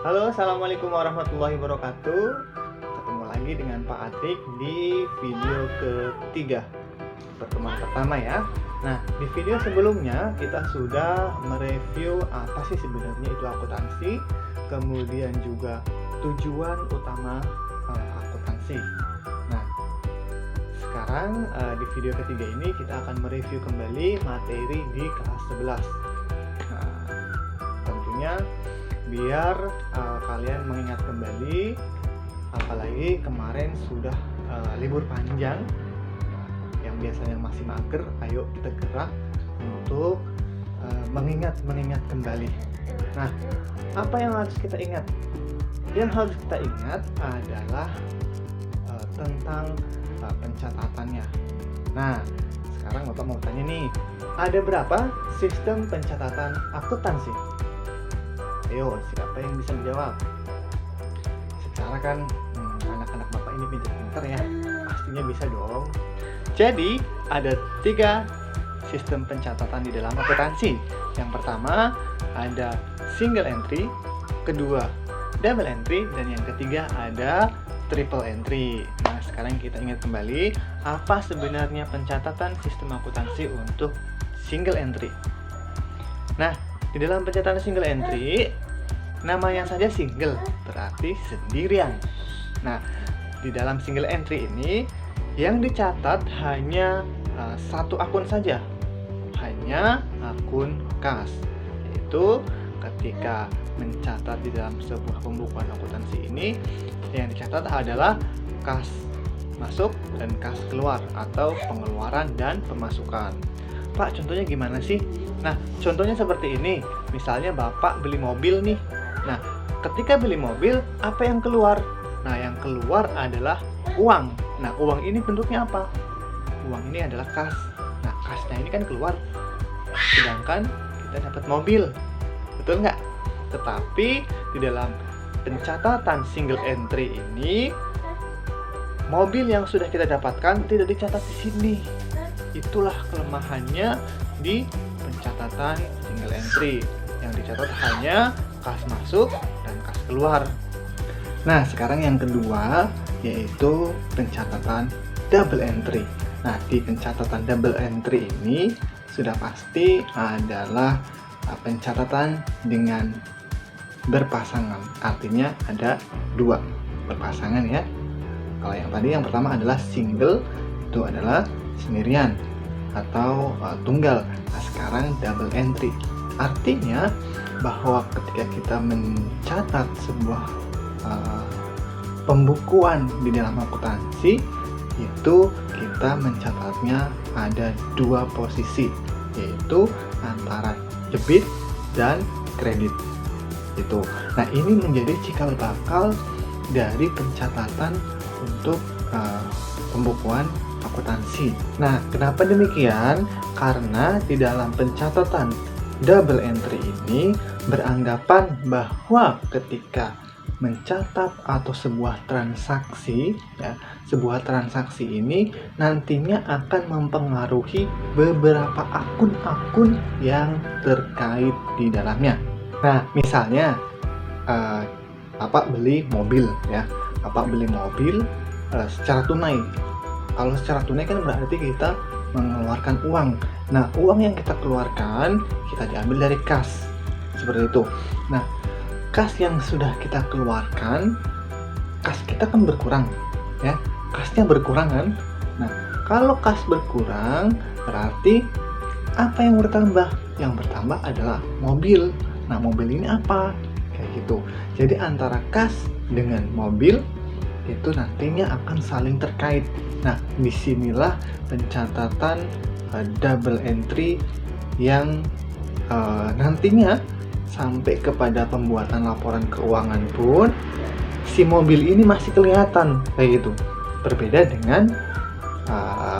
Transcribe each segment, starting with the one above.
Halo, assalamualaikum warahmatullahi wabarakatuh. Ketemu lagi dengan Pak Atik di video ketiga, pertemuan pertama ya. Nah, di video sebelumnya kita sudah mereview apa sih sebenarnya itu akuntansi, kemudian juga tujuan utama akuntansi. Nah, sekarang di video ketiga ini kita akan mereview kembali materi di kelas 11. Nah, tentunya biar kalian mengingat kembali, apalagi kemarin sudah libur panjang, yang biasanya masih mager, ayo kita gerak untuk mengingat kembali. Nah, apa yang harus kita ingat? Yang harus kita ingat adalah tentang pencatatannya. Nah, sekarang Bapak mau tanya nih, ada berapa sistem pencatatan akuntansi? Ayo, siapa yang bisa menjawab? Secara kan anak-anak Bapak ini pintar-pintar ya, pastinya bisa dong. Jadi, ada 3 sistem pencatatan di dalam akuntansi. Yang pertama, ada single entry, kedua, double entry, dan yang ketiga ada triple entry. Nah, sekarang kita ingat kembali, apa sebenarnya pencatatan sistem akuntansi untuk single entry. Nah, di dalam pencatatan single entry, namanya saja single, berarti sendirian. Nah, di dalam single entry ini, yang dicatat hanya satu akun saja, hanya akun kas. Yaitu ketika mencatat di dalam sebuah pembukuan akuntansi ini, yang dicatat adalah kas masuk dan kas keluar, atau pengeluaran dan pemasukan. Pak, contohnya gimana sih? Nah, contohnya seperti ini. Misalnya Bapak beli mobil nih. Nah, ketika beli mobil, apa yang keluar? Nah, yang keluar adalah uang. Nah, uang ini bentuknya apa? Uang ini adalah kas. Nah, kasnya ini kan keluar. Sedangkan kita dapat mobil. Betul nggak? Tetapi di dalam pencatatan single entry ini, mobil yang sudah kita dapatkan tidak dicatat di sini. Itulah kelemahannya di pencatatan single entry. Yang dicatat hanya kas masuk dan kas keluar. Nah, sekarang yang kedua yaitu pencatatan double entry. Nah, di pencatatan double entry ini sudah pasti adalah pencatatan dengan berpasangan. Artinya ada 2 berpasangan ya. Kalau yang tadi yang pertama adalah single, itu adalah sendirian atau tunggal. Nah, sekarang double entry. Artinya bahwa ketika kita mencatat sebuah pembukuan di dalam akuntansi, itu kita mencatatnya ada 2 posisi, yaitu antara debit dan kredit. Itu. Nah, ini menjadi cikal bakal dari pencatatan untuk pembukuan akuntansi. Nah, kenapa demikian? Karena di dalam pencatatan double entry ini beranggapan bahwa ketika mencatat atau sebuah transaksi ya, sebuah transaksi ini nantinya akan mempengaruhi beberapa akun-akun yang terkait di dalamnya. Nah, misalnya Bapak beli mobil ya, Bapak beli mobil secara tunai. Kalau secara tunai kan berarti kita mengeluarkan uang. Nah, uang yang kita keluarkan kita diambil dari kas, seperti itu. Nah, kas yang sudah kita keluarkan, kas kita kan berkurang ya, kasnya berkurang kan. Nah, kalau kas berkurang berarti apa yang bertambah? Yang bertambah adalah mobil. Nah, mobil ini apa? Kayak gitu. Jadi antara kas dengan mobil itu nantinya akan saling terkait. Nah, disinilah pencatatan double entry yang nantinya sampai kepada pembuatan laporan keuangan pun si mobil ini masih kelihatan kayak gitu. Berbeda dengan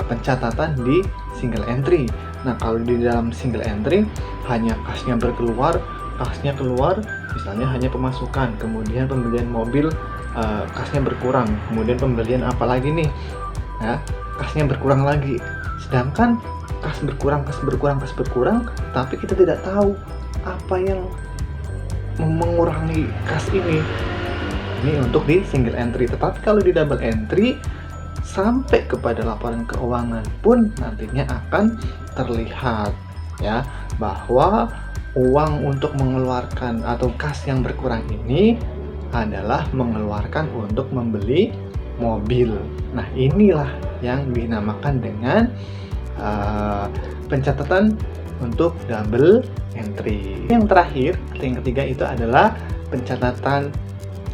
pencatatan di single entry. Nah, kalau di dalam single entry hanya kasnya kasnya keluar, misalnya hanya pemasukan, kemudian pembelian mobil kasnya berkurang, kemudian pembelian apa lagi nih ya, kasnya berkurang lagi. Sedangkan kas berkurang, tapi kita tidak tahu apa yang mengurangi kas ini untuk di single entry. Tetapi kalau di double entry sampai kepada laporan keuangan pun nantinya akan terlihat ya bahwa uang untuk mengeluarkan atau kas yang berkurang ini adalah mengeluarkan untuk membeli mobil. Nah, inilah yang dinamakan dengan pencatatan untuk double entry. Yang terakhir, yang ketiga itu adalah pencatatan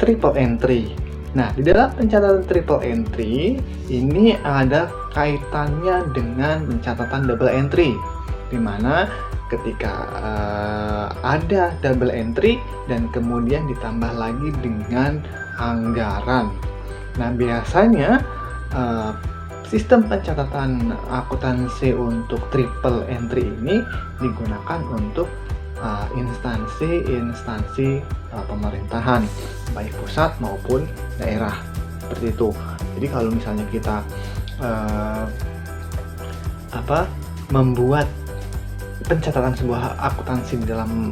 triple entry. Nah, di dalam pencatatan triple entry ini ada kaitannya dengan pencatatan double entry, di mana ketika ada double entry dan kemudian ditambah lagi dengan anggaran. Nah, biasanya sistem pencatatan akuntansi untuk triple entry ini digunakan untuk instansi-instansi pemerintahan, baik pusat maupun daerah, seperti itu. Jadi kalau misalnya kita membuat pencatatan sebuah akuntansi di dalam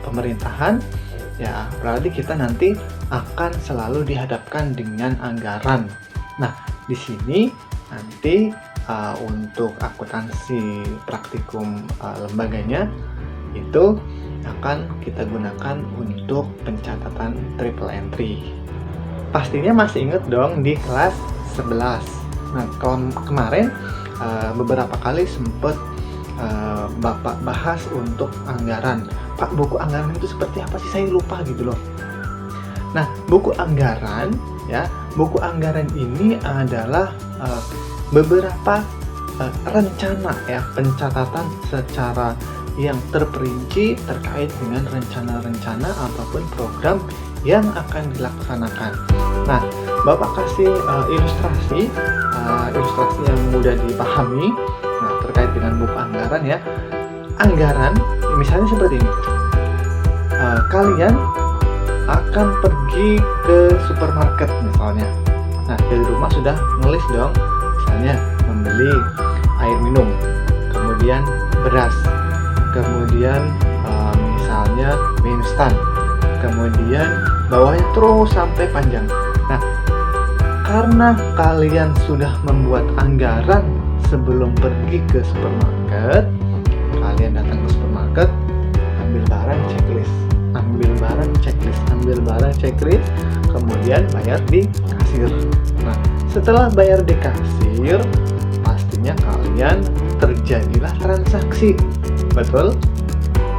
pemerintahan, ya berarti kita nanti akan selalu dihadapkan dengan anggaran. Nah, di sini nanti untuk akuntansi praktikum lembaganya itu akan kita gunakan untuk pencatatan triple entry. Pastinya masih ingat dong di kelas 11. Nah, kemarin beberapa kali sempat Bapak bahas untuk anggaran. Pak, buku anggaran itu seperti apa sih? Saya lupa gitu loh. Nah, buku anggaran ya, buku anggaran ini adalah beberapa rencana ya, pencatatan secara yang terperinci terkait dengan rencana-rencana ataupun program yang akan dilaksanakan. Nah, Bapak kasih ilustrasi yang mudah dipahami terkait dengan buku anggaran ya. Anggaran misalnya seperti ini. Kalian akan pergi ke supermarket misalnya. Nah, dari rumah sudah nulis dong, misalnya membeli air minum, kemudian beras, kemudian misalnya mie instan, kemudian bawahnya terus sampai panjang. Nah, karena kalian sudah membuat anggaran sebelum pergi ke supermarket, kalian datang ke supermarket, ambil barang checklist, kemudian bayar di kasir. Nah, setelah bayar di kasir, pastinya kalian terjadilah transaksi. Betul?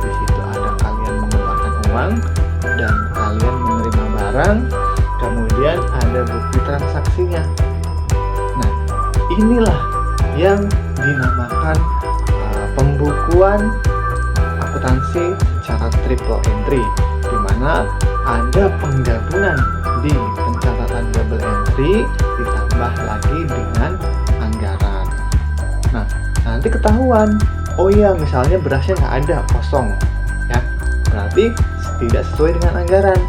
Di situ ada kalian mengeluarkan uang dan kalian menerima barang, kemudian ada bukti transaksinya. Nah, inilah yang dinamakan pembukuan akuntansi secara triple entry, di mana ada penggabungan di pencatatan double entry ditambah lagi dengan anggaran. Nah, nanti ketahuan, oh iya misalnya berasnya nggak ada, kosong ya, berarti tidak sesuai dengan anggaran.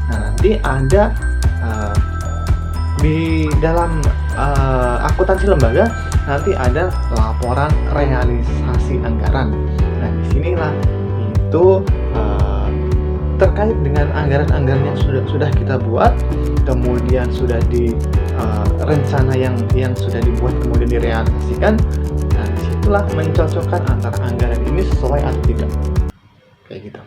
Nah, nanti ada di dalam akuntansi lembaga nanti ada laporan realisasi anggaran. Nah, disinilah itu terkait dengan anggaran-anggaran yang sudah kita buat, kemudian sudah di rencana yang sudah dibuat kemudian direalisasikan. Nah, disitulah mencocokkan antara anggaran ini sesuai atau tidak, kayak gitu.